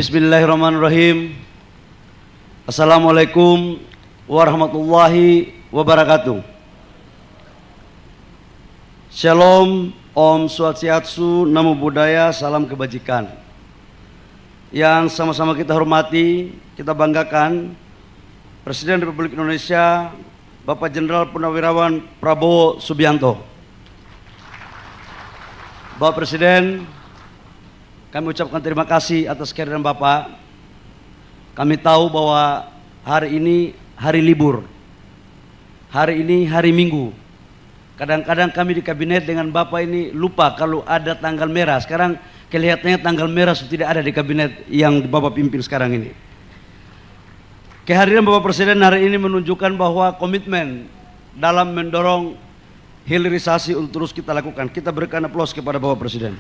Bismillahirrahmanirrahim. Assalamualaikum warahmatullahi wabarakatuh. Shalom, Om Swastiastu, Namo Buddhaya, salam kebajikan. Yang sama-sama kita hormati, kita banggakan, Presiden Republik Indonesia Bapak Jenderal Purnawirawan Prabowo Subianto. Bapak Presiden, kami ucapkan terima kasih atas kehadiran Bapak. Kami tahu bahwa hari ini hari libur. Hari ini hari Minggu. Kadang-kadang kami di kabinet dengan Bapak ini lupa kalau ada tanggal merah. Sekarang kelihatannya tanggal merah sudah tidak ada di kabinet yang Bapak pimpin sekarang ini. Kehadiran Bapak Presiden hari ini menunjukkan bahwa komitmen dalam mendorong hilirisasi untuk terus kita lakukan. Kita berikan aplaus kepada Bapak Presiden.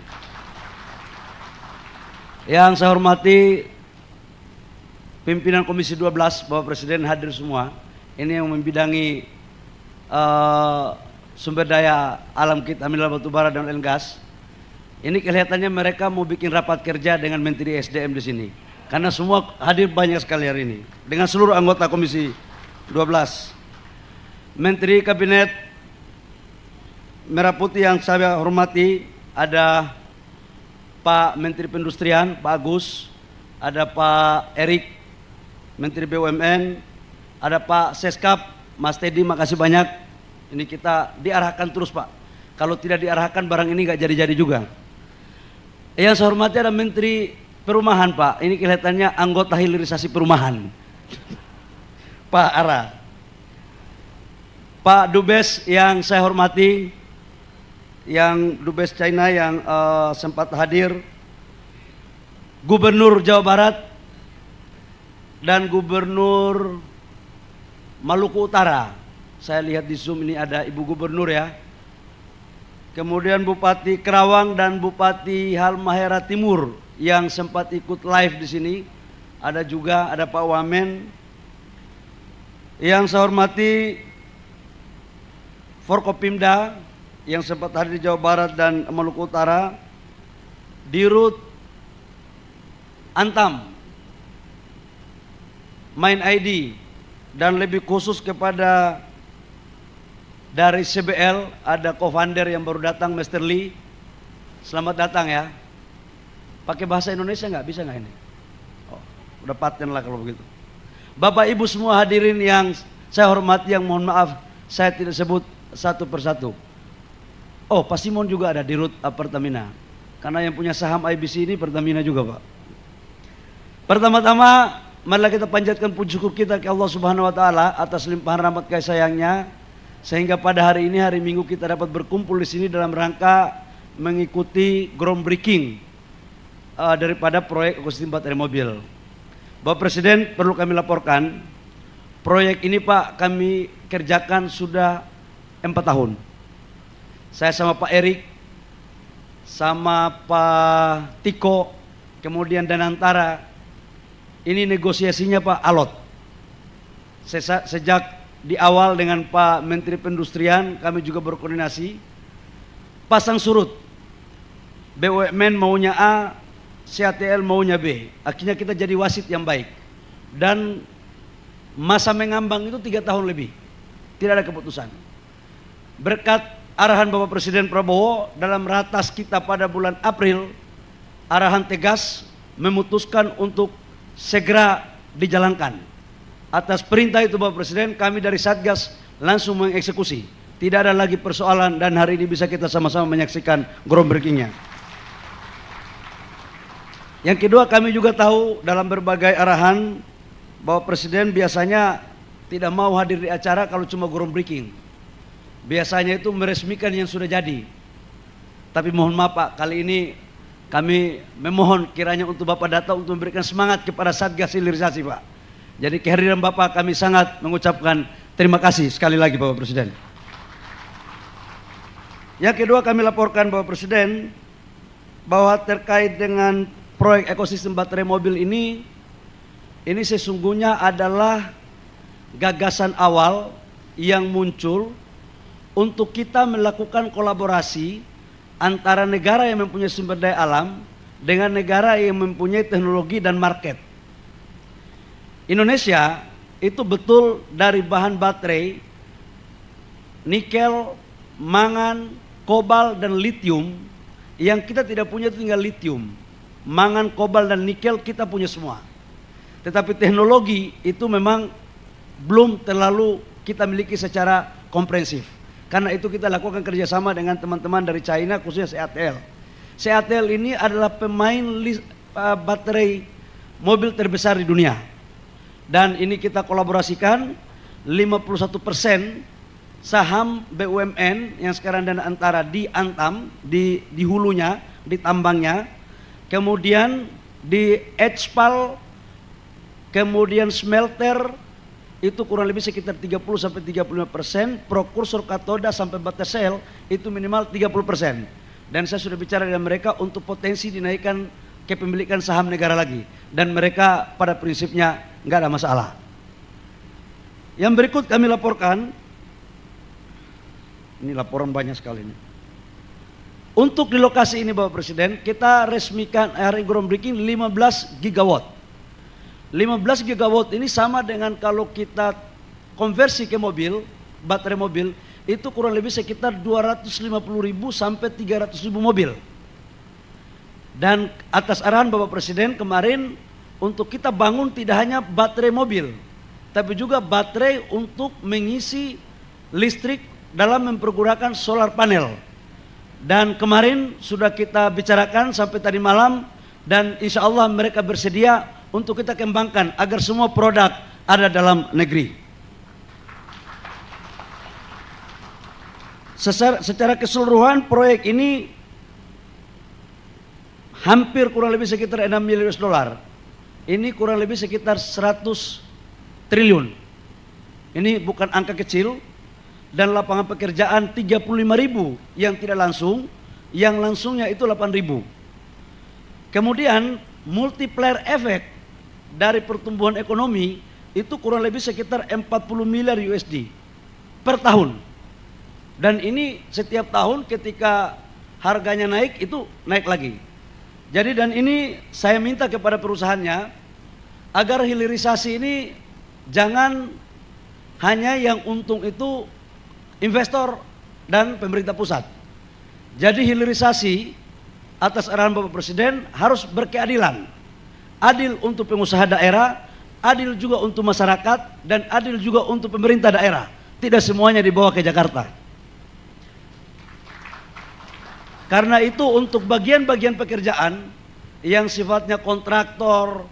Yang saya hormati pimpinan Komisi 12, Bapak Presiden hadir semua. Ini yang membidangi sumber daya alam kita, mineral batubara dan oil and gas. Ini kelihatannya mereka mau bikin rapat kerja dengan Menteri SDM di sini. Karena semua hadir banyak sekali hari ini. Dengan seluruh anggota Komisi 12. Menteri Kabinet Merah Putih yang saya hormati, ada Pak Menteri Perindustrian, Pak Agus, ada Pak Erik, Menteri BUMN, ada Pak Seskap, Mas Teddy, makasih banyak. Ini kita diarahkan terus Pak. Kalau tidak diarahkan barang ini nggak jadi-jadi juga. Yang saya hormati ada Menteri Perumahan Pak. Ini kelihatannya anggota hilirisasi perumahan. Pak Ara. Pak Dubes yang saya hormati, yang Dubes China yang sempat hadir, Gubernur Jawa Barat dan Gubernur Maluku Utara. Saya lihat di Zoom ini ada Ibu Gubernur ya. Kemudian Bupati Kerawang dan Bupati Halmahera Timur yang sempat ikut live di sini. Ada juga ada Pak Wamen. Yang saya hormati Forkopimda yang sempat hadir di Jawa Barat dan Maluku Utara, Dirut Antam, Main ID, dan lebih khusus kepada dari CBL ada co-founder yang baru datang, Mr. Lee. Selamat datang ya. Pakai bahasa Indonesia nggak? Bisa nggak ini? Oh, udah paten lah kalau begitu. Bapak Ibu semua hadirin yang saya hormati, yang mohon maaf saya tidak sebut satu persatu. Oh, Pak Simon juga ada di Dirut Pertamina. Karena yang punya saham IBC ini Pertamina juga Pak. Pertama-tama, marilah kita panjatkan puji syukur kita ke Allah Subhanahu wa Ta'ala atas limpahan rahmat kasih sayangnya, sehingga pada hari ini, hari Minggu, kita dapat berkumpul di sini dalam rangka mengikuti groundbreaking daripada proyek ekosistem baterai mobil. Bapak Presiden, perlu kami laporkan, proyek ini Pak kami kerjakan sudah 4 tahun. Saya sama Pak Erik, sama Pak Tiko, kemudian Danantara, ini negosiasinya Pak alot. Sejak di awal dengan Pak Menteri Perindustrian, kami juga berkoordinasi, pasang surut, BUMN maunya A, CATL maunya B. Akhirnya kita jadi wasit yang baik. Dan masa mengambang itu 3 tahun lebih, tidak ada keputusan. Berkat arahan Bapak Presiden Prabowo dalam ratas kita pada bulan April, arahan tegas memutuskan untuk segera dijalankan. Atas perintah itu Bapak Presiden, kami dari Satgas langsung mengeksekusi. Tidak ada lagi persoalan dan hari ini bisa kita sama-sama menyaksikan groundbreakingnya. Yang kedua, kami juga tahu dalam berbagai arahan Bapak Presiden biasanya tidak mau hadir di acara kalau cuma groundbreaking. Biasanya itu meresmikan yang sudah jadi. Tapi mohon maaf Pak, kali ini kami memohon kiranya untuk Bapak datang untuk memberikan semangat kepada Satgas Hilirisasi Pak. Jadi kehadiran Bapak kami sangat mengucapkan terima kasih sekali lagi Bapak Presiden. Yang kedua, kami laporkan Bapak Presiden bahwa terkait dengan proyek ekosistem baterai mobil ini sesungguhnya adalah gagasan awal yang muncul untuk kita melakukan kolaborasi antara negara yang mempunyai sumber daya alam dengan negara yang mempunyai teknologi dan market. Indonesia itu betul dari bahan baterai, nikel, mangan, kobal, dan litium. Yang kita tidak punya itu tinggal litium. Mangan, kobal, dan nikel kita punya semua. Tetapi teknologi itu memang belum terlalu kita miliki secara komprehensif. Karena itu kita lakukan kerjasama dengan teman-teman dari China, khususnya CATL. CATL ini adalah pemain baterai mobil terbesar di dunia. Dan ini kita kolaborasikan 51% saham BUMN yang sekarang Dana Antara di Antam, di hulunya, di tambangnya, kemudian di HPAL, kemudian smelter, itu kurang lebih sekitar 30-35%, prokursor katoda sampai baterai sel itu minimal 30%. Dan saya sudah bicara dengan mereka untuk potensi dinaikkan kepemilikan saham negara lagi. Dan mereka pada prinsipnya nggak ada masalah. Yang berikut kami laporkan, ini laporan banyak sekali ini. Untuk di lokasi ini Bapak Presiden, kita resmikan groundbreaking 15 gigawatt. 15 gigawatt ini sama dengan kalau kita konversi ke mobil, baterai mobil, itu kurang lebih sekitar 250.000 sampai 300.000 mobil. Dan atas arahan Bapak Presiden kemarin, untuk kita bangun tidak hanya baterai mobil, tapi juga baterai untuk mengisi listrik dalam mempergunakan solar panel. Dan kemarin sudah kita bicarakan sampai tadi malam, dan insya Allah mereka bersedia untuk kita kembangkan agar semua produk ada dalam negeri. Secara keseluruhan proyek ini hampir kurang lebih sekitar 6 miliar US$. Ini kurang lebih sekitar 100 triliun. Ini bukan angka kecil. Dan lapangan pekerjaan 35.000 yang tidak langsung, yang langsungnya itu 8.000. Kemudian multiplier efek dari pertumbuhan ekonomi itu kurang lebih sekitar 40 miliar USD per tahun. Dan ini setiap tahun ketika harganya naik itu naik lagi. Jadi dan ini saya minta kepada perusahaannya agar hilirisasi ini jangan hanya yang untung itu investor dan pemerintah pusat. Jadi hilirisasi atas arahan Bapak Presiden harus berkeadilan. Adil untuk pengusaha daerah, adil juga untuk masyarakat, dan adil juga untuk pemerintah daerah. Tidak semuanya dibawa ke Jakarta. Karena itu untuk bagian-bagian pekerjaan yang sifatnya kontraktor,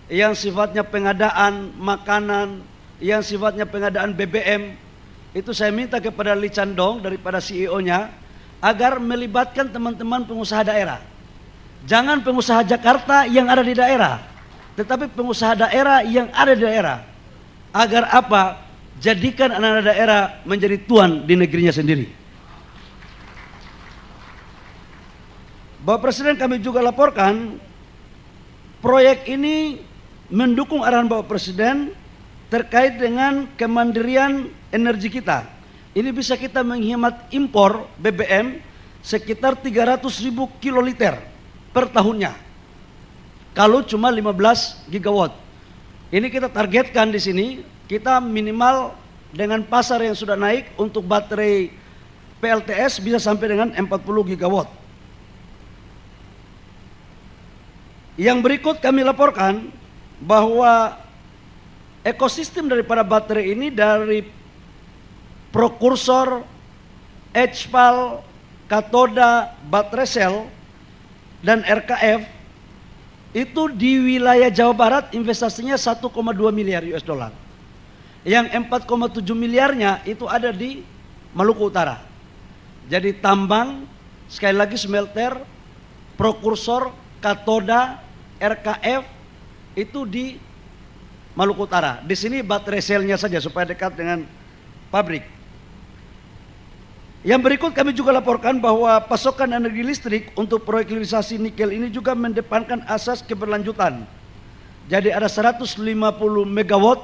yang sifatnya pengadaan makanan, yang sifatnya pengadaan BBM, itu saya minta kepada Lee Chandong daripada CEO-nya agar melibatkan teman-teman pengusaha daerah. Jangan pengusaha Jakarta yang ada di daerah, tetapi pengusaha daerah yang ada di daerah. Agar apa? Jadikan anak-anak daerah menjadi tuan di negerinya sendiri. Bapak Presiden, kami juga laporkan proyek ini mendukung arahan Bapak Presiden terkait dengan kemandirian energi kita. Ini bisa kita menghemat impor BBM sekitar 300.000 kiloliter per tahunnya. Kalau cuma 15 gigawatt. Ini kita targetkan di sini, kita minimal dengan pasar yang sudah naik untuk baterai PLTS bisa sampai dengan 40 gigawatt. Yang berikut kami laporkan bahwa ekosistem daripada baterai ini dari prokursor, HPAL, katoda, baterai sel, dan RKF itu di wilayah Jawa Barat investasinya 1,2 miliar US$. Yang 4,7 miliarnya itu ada di Maluku Utara. Jadi tambang, sekali lagi smelter, prokursor, katoda, RKF itu di Maluku Utara. Di sini baterai selnya saja supaya dekat dengan pabrik. Yang berikut kami juga laporkan bahwa pasokan energi listrik untuk proyek hilirisasi nikel ini juga mendepankan asas keberlanjutan. Jadi ada 150 megawatt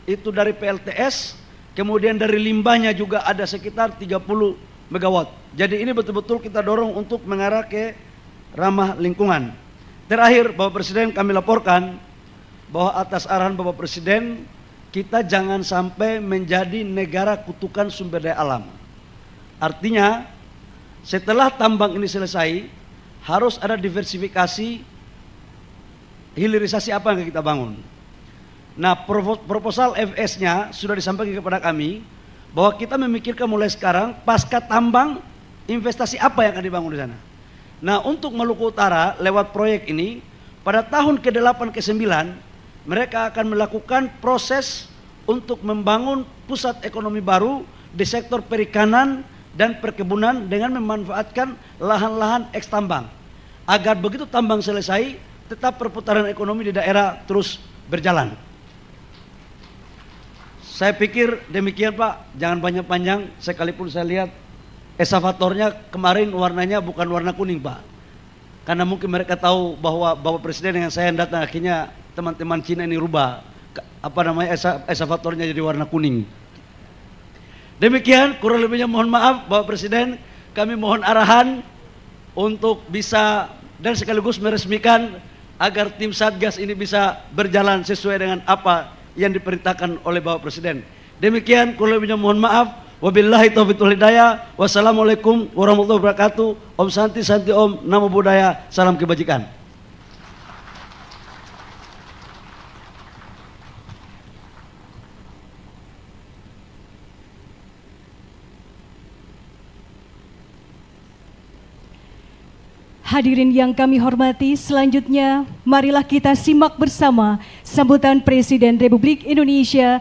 itu dari PLTS, kemudian dari limbahnya juga ada sekitar 30 megawatt. Jadi ini betul-betul kita dorong untuk mengarah ke ramah lingkungan. Terakhir, Bapak Presiden, kami laporkan bahwa atas arahan Bapak Presiden, kita jangan sampai menjadi negara kutukan sumber daya alam. Artinya, setelah tambang ini selesai, harus ada diversifikasi, hilirisasi apa yang kita bangun. Nah, proposal FS-nya sudah disampaikan kepada kami, bahwa kita memikirkan mulai sekarang, pasca tambang, investasi apa yang akan dibangun di sana. Nah, untuk Maluku Utara lewat proyek ini pada tahun ke-8 ke-9 mereka akan melakukan proses untuk membangun pusat ekonomi baru di sektor perikanan dan perkebunan dengan memanfaatkan lahan-lahan eks tambang. Agar begitu tambang selesai, tetap perputaran ekonomi di daerah terus berjalan. Saya pikir demikian Pak, jangan panjang-panjang, sekalipun saya lihat eskavatornya kemarin warnanya bukan warna kuning Pak. Karena mungkin mereka tahu bahwa Bapak Presiden dengan saya yang datang, akhirnya teman-teman Cina ini rubah eskavatornya jadi warna kuning. Demikian, kurang lebihnya mohon maaf Bapak Presiden, kami mohon arahan untuk bisa dan sekaligus meresmikan agar tim Satgas ini bisa berjalan sesuai dengan apa yang diperintahkan oleh Bapak Presiden. Demikian, kurang lebihnya mohon maaf. Wabillahi taufiq wal hidayah. Wassalamualaikum warahmatullahi wabarakatuh. Om Santi Santi Om, Namo Buddhaya, salam kebajikan. Hadirin yang kami hormati, selanjutnya marilah kita simak bersama sambutan Presiden Republik Indonesia